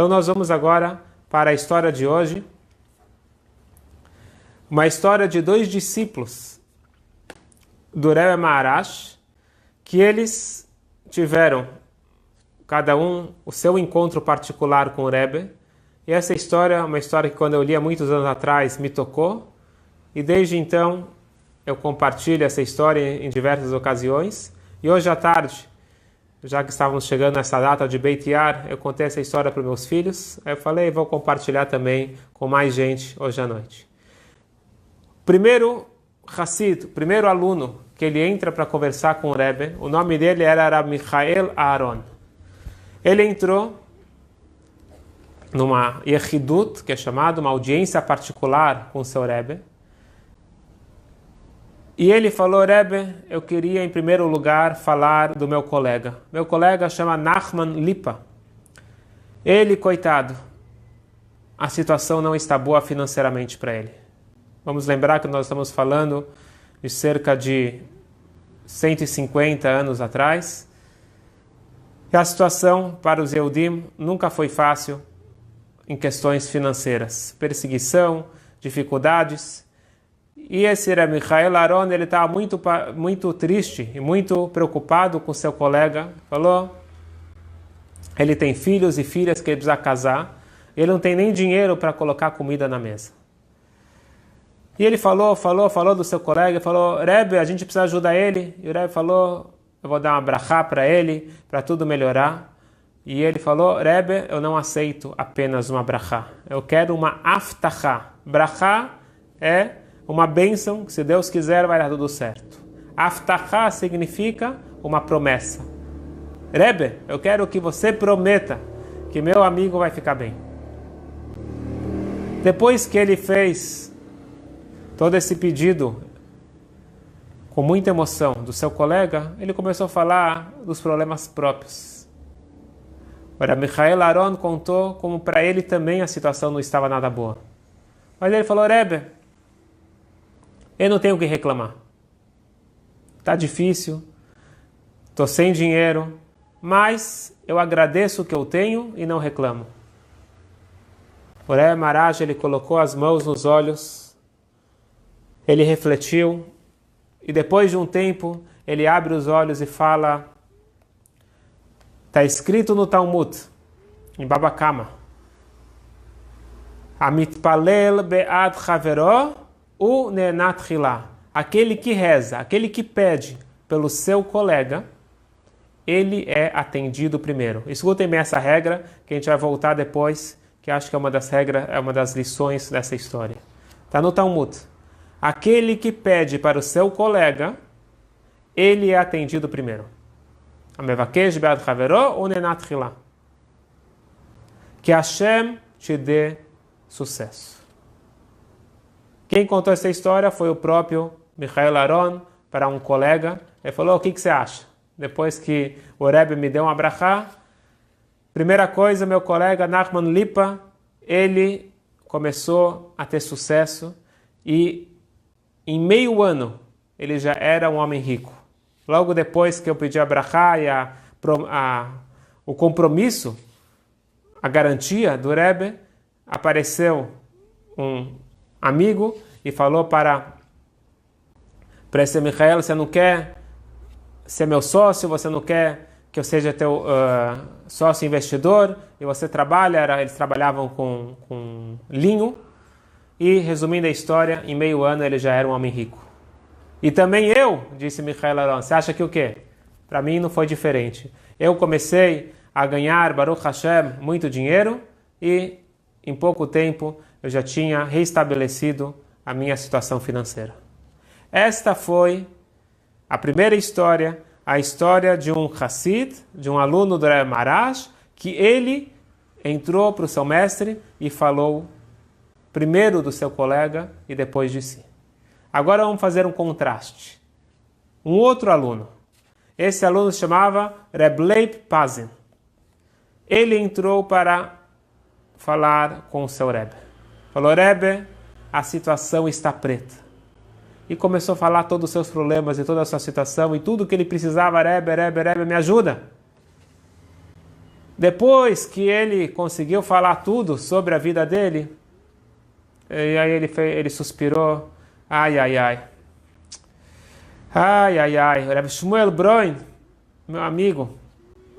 Então nós vamos agora para a história de hoje. Uma história de dois discípulos do Rebbe Maharash, que eles tiveram, cada um, o seu encontro particular com o Rebbe. E essa história é uma história que quando eu li há muitos anos atrás me tocou. E desde então eu compartilho essa história em diversas ocasiões. E hoje à tarde, já que estávamos chegando nessa data de Beit Yar, eu contei essa história para os meus filhos. Aí eu falei, vou compartilhar também com mais gente hoje à noite. Primeiro Hassid, primeiro aluno que ele entra para conversar com o Rebbe, o nome dele era Rab Michael Aaron. Ele entrou numa Yechidut, que é chamada uma audiência particular com o seu Rebbe. E ele falou, Rebbe, eu queria em primeiro lugar falar do meu colega. Meu colega chama Nachman Lipa. Ele, coitado, a situação não está boa financeiramente para ele. Vamos lembrar que nós estamos falando de cerca de 150 anos atrás. E a situação para os Yehudim nunca foi fácil em questões financeiras. Perseguição, dificuldades. E esse Reb Michael Aaron, ele estava muito triste e muito preocupado com seu colega. Falou, ele tem filhos e filhas que ele precisa casar. Ele não tem nem dinheiro para colocar comida na mesa. E ele falou do seu colega, falou, Rebbe, a gente precisa ajudar ele. E o Rebbe falou, eu vou dar uma brachá para ele, para tudo melhorar. E ele falou, Rebbe, eu não aceito apenas uma brachá. Eu quero uma aftachá. Brachá é uma bênção, que se Deus quiser vai dar tudo certo. Aftachá significa uma promessa. Rebbe, eu quero que você prometa que meu amigo vai ficar bem. Depois que ele fez todo esse pedido com muita emoção do seu colega, ele começou a falar dos problemas próprios. Ora, Michael Aaron contou como para ele também a situação não estava nada boa. Mas ele falou, Rebbe, eu não tenho o que reclamar. Está difícil, estou sem dinheiro, mas eu agradeço o que eu tenho e não reclamo. O Rebbe Maharash, ele colocou as mãos nos olhos, ele refletiu, e depois de um tempo, ele abre os olhos e fala, está escrito no Talmud, em Baba Kama, Amitpalel be'ad chavero u'nenat chilá. Aquele que reza, aquele que pede pelo seu colega, ele é atendido primeiro. Escutem bem essa regra, que a gente vai voltar depois, que acho que é uma das regras, é uma das lições dessa história. Está no Talmud. Aquele que pede para o seu colega, ele é atendido primeiro. Amevakesh be'ad chavero u'nenat chilá. Que Hashem te dê sucesso. Quem contou essa história foi o próprio Michael Aaron para um colega. Ele falou, o que você acha? Depois que o Rebbe me deu uma brachá, primeira coisa, meu colega Nachman Lipa, ele começou a ter sucesso e em meio ano ele já era um homem rico. Logo depois que eu pedi a brachá e o compromisso, a garantia do Rebbe, apareceu um amigo e falou para esse Michael, você não quer ser meu sócio, você não quer que eu seja teu sócio investidor, e você trabalha, eles trabalhavam com linho, e resumindo a história, em meio ano ele já era um homem rico. E também eu, disse Michael Aaron, você acha que o quê? Para mim não foi diferente. Eu comecei a ganhar, Baruch Hashem, muito dinheiro, e em pouco tempo eu já tinha restabelecido a minha situação financeira. Esta foi a primeira história, a história de um Hassid, de um aluno do Rebbe Maharash, que ele entrou para o seu mestre e falou primeiro do seu colega e depois de si. Agora vamos fazer um contraste. Um outro aluno. Esse aluno se chamava Reb Leib Pazin. Ele entrou para falar com o seu Rebbe. Falou, Rebbe, a situação está preta. E começou a falar todos os seus problemas e toda a sua situação e tudo que ele precisava, Rebbe, me ajuda. Depois que ele conseguiu falar tudo sobre a vida dele, e aí ele suspirou, ai, ai, ai. Ai, ai, ai. Reb Shmuel Broin, meu amigo,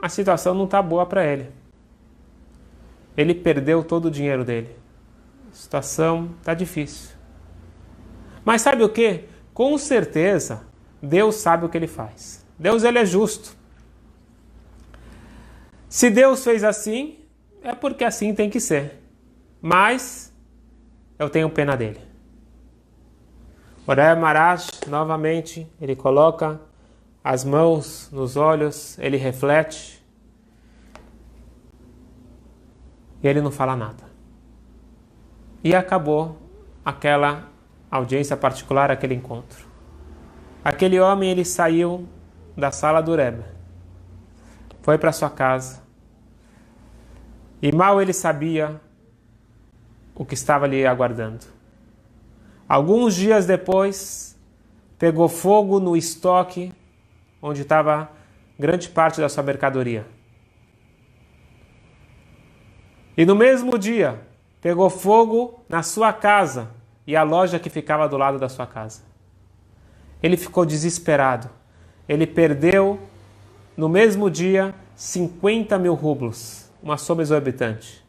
a situação não está boa para ele. Ele perdeu todo o dinheiro dele. A situação está difícil. Mas sabe o que? Com certeza, Deus sabe o que ele faz. Deus, ele é justo. Se Deus fez assim, é porque assim tem que ser. Mas eu tenho pena dele. O Rebbe Maharash, novamente, ele coloca as mãos nos olhos, ele reflete e ele não fala nada. E acabou aquela audiência particular, aquele encontro. Aquele homem, ele saiu da sala do Rebbe, foi para sua casa e mal ele sabia o que estava ali aguardando. Alguns dias depois, pegou fogo no estoque onde estava grande parte da sua mercadoria. E no mesmo dia, pegou fogo na sua casa e a loja que ficava do lado da sua casa. Ele ficou desesperado. Ele perdeu, no mesmo dia, 50 mil rublos, uma soma exorbitante.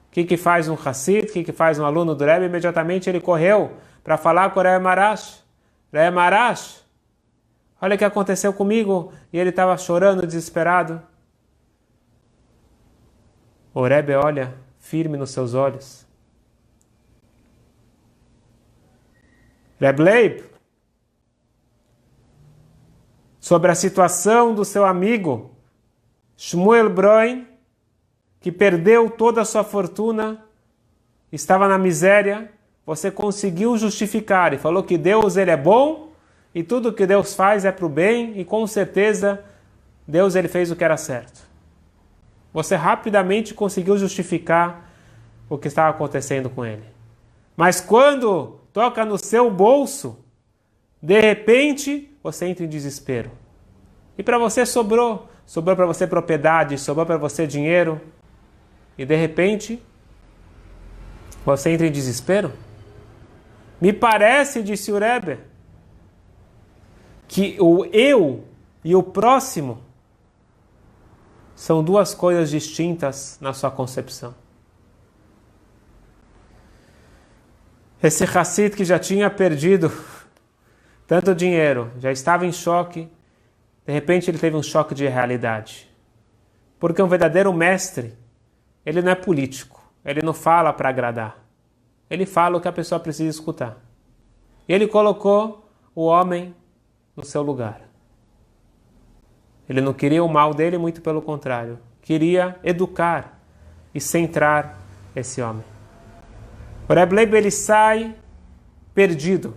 O que faz um Hassid, o que faz um aluno do Rebbe? Imediatamente ele correu para falar com o Rebbe Maharash. Rebbe Maharash, olha o que aconteceu comigo. E ele estava chorando, desesperado. O Rebbe olha firme nos seus olhos. Rebbe Leib, sobre a situação do seu amigo Shmuel Broin, que perdeu toda a sua fortuna, estava na miséria, você conseguiu justificar e falou que Deus, ele é bom e tudo que Deus faz é para o bem e com certeza Deus, ele fez o que era certo. Você rapidamente conseguiu justificar o que estava acontecendo com ele. Mas quando toca no seu bolso, de repente você entra em desespero. E para você sobrou para você propriedade, sobrou para você dinheiro, e de repente você entra em desespero? Me parece, disse o Rebbe, que o eu e o próximo são duas coisas distintas na sua concepção. Esse Hassid que já tinha perdido tanto dinheiro, já estava em choque, de repente ele teve um choque de realidade. Porque um verdadeiro mestre, ele não é político, ele não fala para agradar. Ele fala o que a pessoa precisa escutar. E ele colocou o homem no seu lugar. Ele não queria o mal dele, muito pelo contrário. Queria educar e centrar esse homem. O Rebbe Leib, ele sai perdido.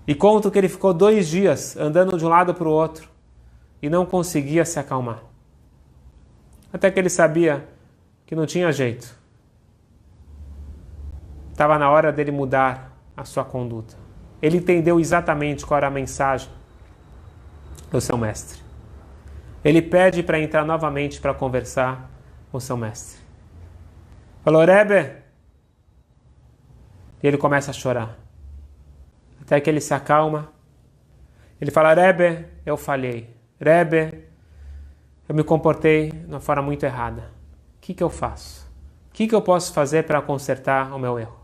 E conta que ele ficou 2 dias andando de um lado para o outro e não conseguia se acalmar. Até que ele sabia que não tinha jeito. Estava na hora dele mudar a sua conduta. Ele entendeu exatamente qual era a mensagem do seu mestre. Ele pede para entrar novamente para conversar com o seu mestre. Falou, Rebbe. E ele começa a chorar. Até que ele se acalma. Ele fala, Rebbe, eu falhei. Rebbe, eu me comportei de uma forma muito errada. O que eu faço? O que eu posso fazer para consertar o meu erro?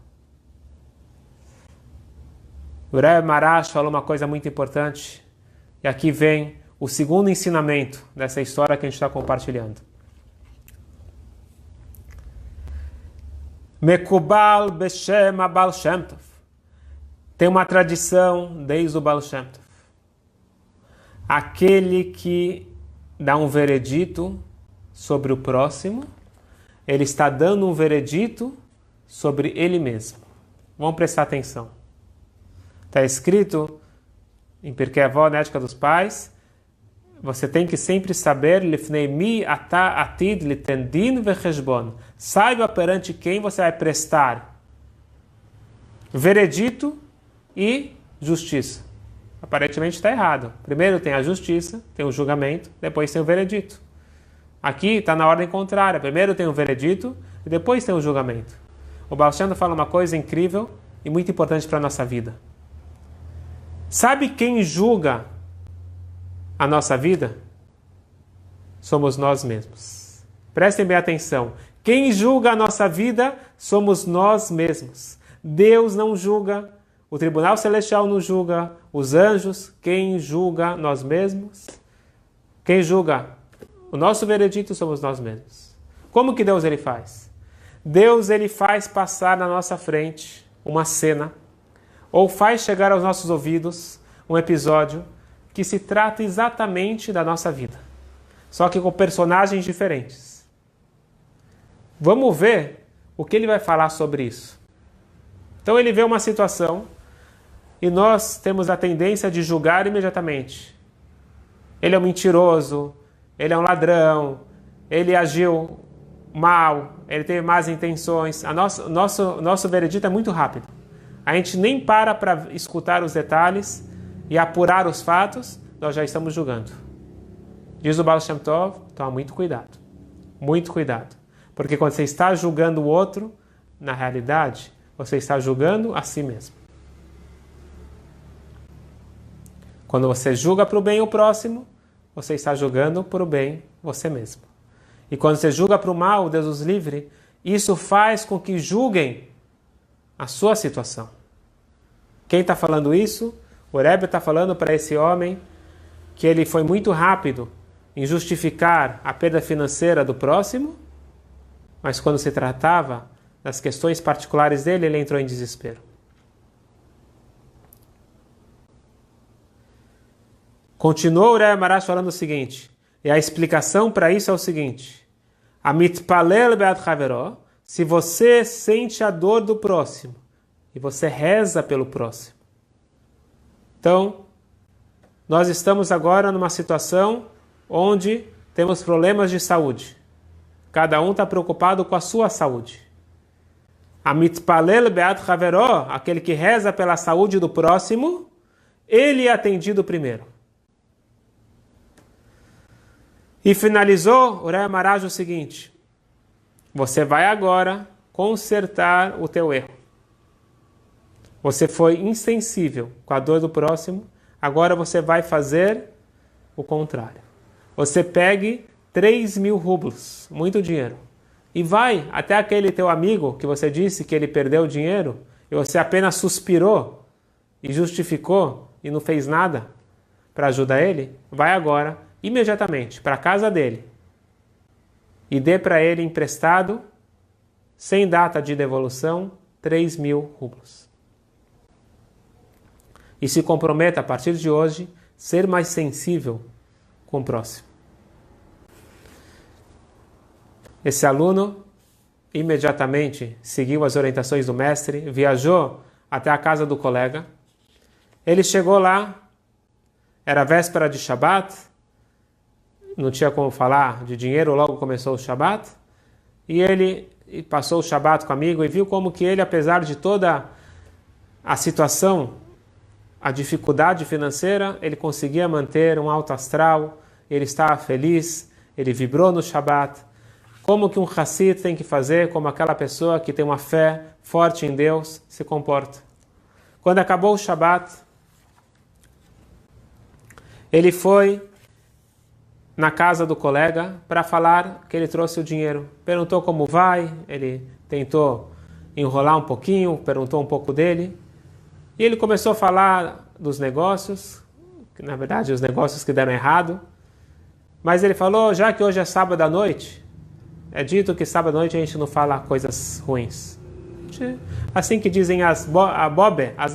O Rebbe Maharash falou uma coisa muito importante. E aqui vem o segundo ensinamento dessa história que a gente está compartilhando. Mekubal Beshem Abal Shem Tov. Tem uma tradição desde o Baal Shem Tov. Aquele que dá um veredito sobre o próximo, ele está dando um veredito sobre ele mesmo. Vamos prestar atenção. Está escrito em Pirkei Avot, na Ética dos Pais, você tem que sempre saber, Lifnei mi ata atid liten din vecheshbon. Saiba perante quem você vai prestar veredito e justiça. Aparentemente está errado. Primeiro tem a justiça, tem o julgamento, depois tem o veredito. Aqui está na ordem contrária. Primeiro tem o veredito e depois tem o julgamento. O Baal Shem Tov fala uma coisa incrível e muito importante para a nossa vida. Sabe quem julga a nossa vida? Somos nós mesmos. Prestem bem atenção. Quem julga a nossa vida somos nós mesmos. Deus não julga, o Tribunal Celestial não julga, os anjos. Quem julga nós mesmos? Quem julga o nosso veredito somos nós mesmos. Como que Deus ele faz? Deus ele faz passar na nossa frente uma cena, ou faz chegar aos nossos ouvidos um episódio que se trata exatamente da nossa vida, só que com personagens diferentes. Vamos ver o que ele vai falar sobre isso. Então ele vê uma situação e nós temos a tendência de julgar imediatamente. Ele é um mentiroso, ele é um ladrão, ele agiu mal, ele teve más intenções. Nosso veredito é muito rápido. A gente nem para escutar os detalhes e apurar os fatos, nós já estamos julgando. Diz o Baal Shem Tov, toma muito cuidado. Muito cuidado. Porque quando você está julgando o outro, na realidade, você está julgando a si mesmo. Quando você julga para o bem o próximo, você está julgando para o bem você mesmo. E quando você julga para o mal, Deus os livre, isso faz com que julguem a sua situação. Quem está falando isso? O Rebbe está falando para esse homem que ele foi muito rápido em justificar a perda financeira do próximo, mas quando se tratava das questões particulares dele, ele entrou em desespero. Continuou o Rebbe Maharash falando o seguinte, e a explicação para isso é o seguinte: Amitpalel be'ad chaveró, se você sente a dor do próximo e você reza pelo próximo. Então, nós estamos agora numa situação onde temos problemas de saúde. Cada um está preocupado com a sua saúde. Amitpalel be'ad chaveró, aquele que reza pela saúde do próximo, ele é atendido primeiro. E finalizou o Rebbe Maharash o seguinte: você vai agora consertar o teu erro. Você foi insensível com a dor do próximo, agora você vai fazer o contrário. Você pegue 3.000 rublos, muito dinheiro, e vai até aquele teu amigo que você disse que ele perdeu o dinheiro, e você apenas suspirou e justificou e não fez nada para ajudar ele. Vai agora imediatamente para a casa dele e dê para ele emprestado, sem data de devolução, 3.000 rublos. E se comprometa a partir de hoje ser mais sensível com o próximo. Esse aluno imediatamente seguiu as orientações do mestre, viajou até a casa do colega. Ele chegou lá, era véspera de Shabat, não tinha como falar de dinheiro, logo começou o Shabat, e ele passou o Shabat com o amigo e viu como que ele, apesar de toda a situação, a dificuldade financeira, ele conseguia manter um alto astral, ele estava feliz, ele vibrou no Shabat. Como que um Hassid tem que fazer, como aquela pessoa que tem uma fé forte em Deus se comporta. Quando acabou o Shabat, ele foi na casa do colega para falar que ele trouxe o dinheiro. Perguntou como vai, ele tentou enrolar um pouquinho, perguntou um pouco dele. E ele começou a falar dos negócios, que na verdade os negócios que deram errado. Mas ele falou, já que hoje é sábado à noite, é dito que sábado à noite a gente não fala coisas ruins. Assim que dizem as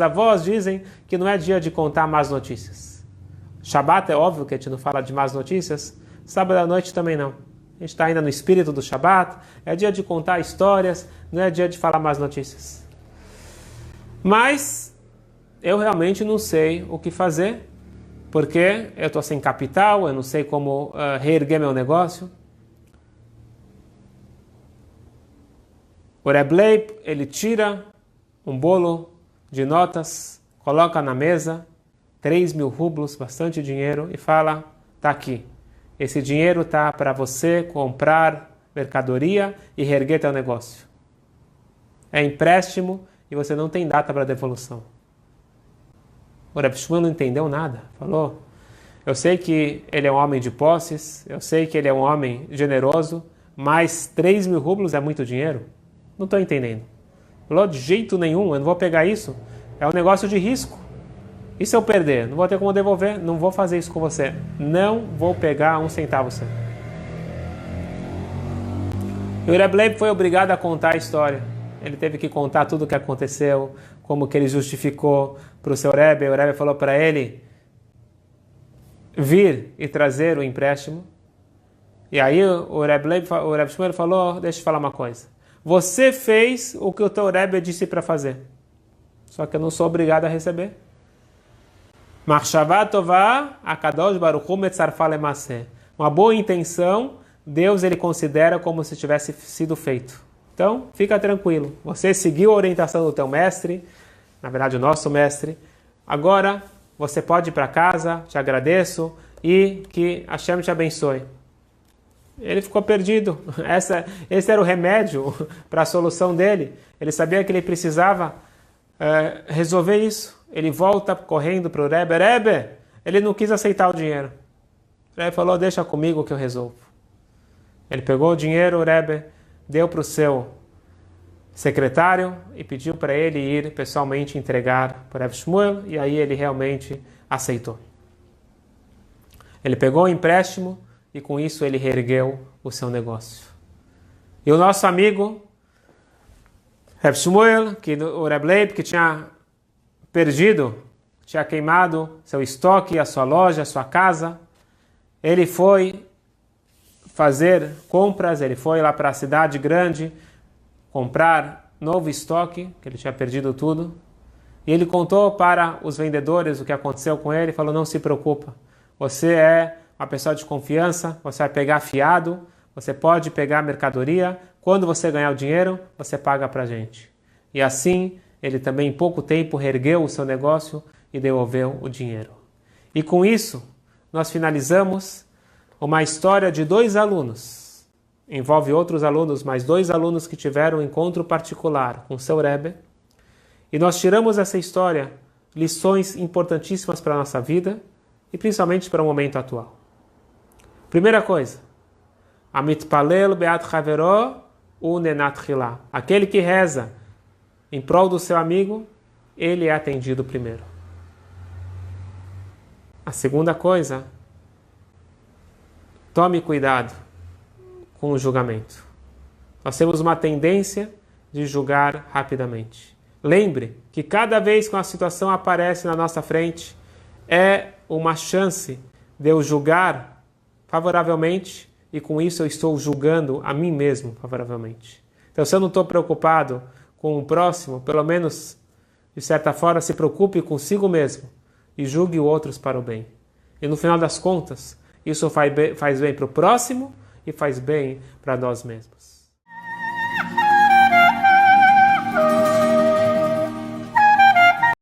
avós dizem que não é dia de contar más notícias. Shabat é óbvio que a gente não fala de más notícias, sábado à noite também não. A gente está ainda no espírito do Shabat, é dia de contar histórias, não é dia de falar más notícias. Mas eu realmente não sei o que fazer, porque eu estou sem capital, eu não sei como reerguer meu negócio. O Rebbe Leib, ele tira um bolo de notas, coloca na mesa, 3.000 rublos, bastante dinheiro, e fala, tá aqui. Esse dinheiro está para você comprar mercadoria e reerguer teu negócio. É empréstimo e você não tem data para devolução. O Reb Shmuel não entendeu nada. Falou, eu sei que ele é um homem de posses, eu sei que ele é um homem generoso, mas 3.000 rublos é muito dinheiro? Não estou entendendo. Falou, de jeito nenhum, eu não vou pegar isso. É um negócio de risco. E se eu perder? Não vou ter como devolver? Não vou fazer isso com você. Não vou pegar um centavo seu. E o Reb Leib foi obrigado a contar a história. Ele teve que contar tudo o que aconteceu, como que ele justificou para o seu Rebbe. O Rebbe falou para ele vir e trazer o empréstimo. E aí o Reb Shmuel falou, deixa eu falar uma coisa. Você fez o que o teu Rebbe disse para fazer. Só que eu não sou obrigado a receber. Machshavá tová akadosh baruch hu metzarfá lemaseh. Uma boa intenção, Deus ele considera como se tivesse sido feito. Então, fica tranquilo. Você seguiu a orientação do teu mestre, na verdade o nosso mestre. Agora, você pode ir para casa, te agradeço e que Hashem te abençoe. Ele ficou perdido. Esse era o remédio para a solução dele. Ele sabia que ele precisava resolver isso. Ele volta correndo para o Rebbe. Rebbe, ele não quis aceitar o dinheiro. O Rebbe falou, deixa comigo que eu resolvo. Ele pegou o dinheiro, o Rebbe deu para o seu secretário e pediu para ele ir pessoalmente entregar para o Reb Shmuel, e aí ele realmente aceitou. Ele pegou o empréstimo e com isso ele reergueu o seu negócio. E o nosso amigo Reb Shmuel, o Reb Leib, que tinha perdido, tinha queimado seu estoque, a sua loja, a sua casa, ele foi fazer compras, ele foi lá para a cidade grande comprar novo estoque, que ele tinha perdido tudo, e ele contou para os vendedores o que aconteceu com ele, falou, não se preocupa, você é uma pessoa de confiança, você vai pegar fiado, você pode pegar mercadoria, quando você ganhar o dinheiro, você paga para a gente. E assim, ele também em pouco tempo reergueu o seu negócio e devolveu o dinheiro. E com isso, nós finalizamos uma história de 2 alunos, envolve outros alunos, mas 2 alunos que tiveram um encontro particular com seu Rebbe, e nós tiramos essa história lições importantíssimas para a nossa vida, e principalmente para o momento atual. Primeira coisa, Amitpalel beat chavero unenat chilá. Aquele que reza em prol do seu amigo, ele é atendido primeiro. A segunda coisa, tome cuidado com o julgamento. Nós temos uma tendência de julgar rapidamente. Lembre que cada vez que uma situação aparece na nossa frente, é uma chance de eu julgar favoravelmente e com isso eu estou julgando a mim mesmo favoravelmente. Então, se eu não estou preocupado com o próximo, pelo menos, de certa forma, se preocupe consigo mesmo e julgue outros para o bem. E no final das contas, isso faz bem para o próximo e faz bem para nós mesmos.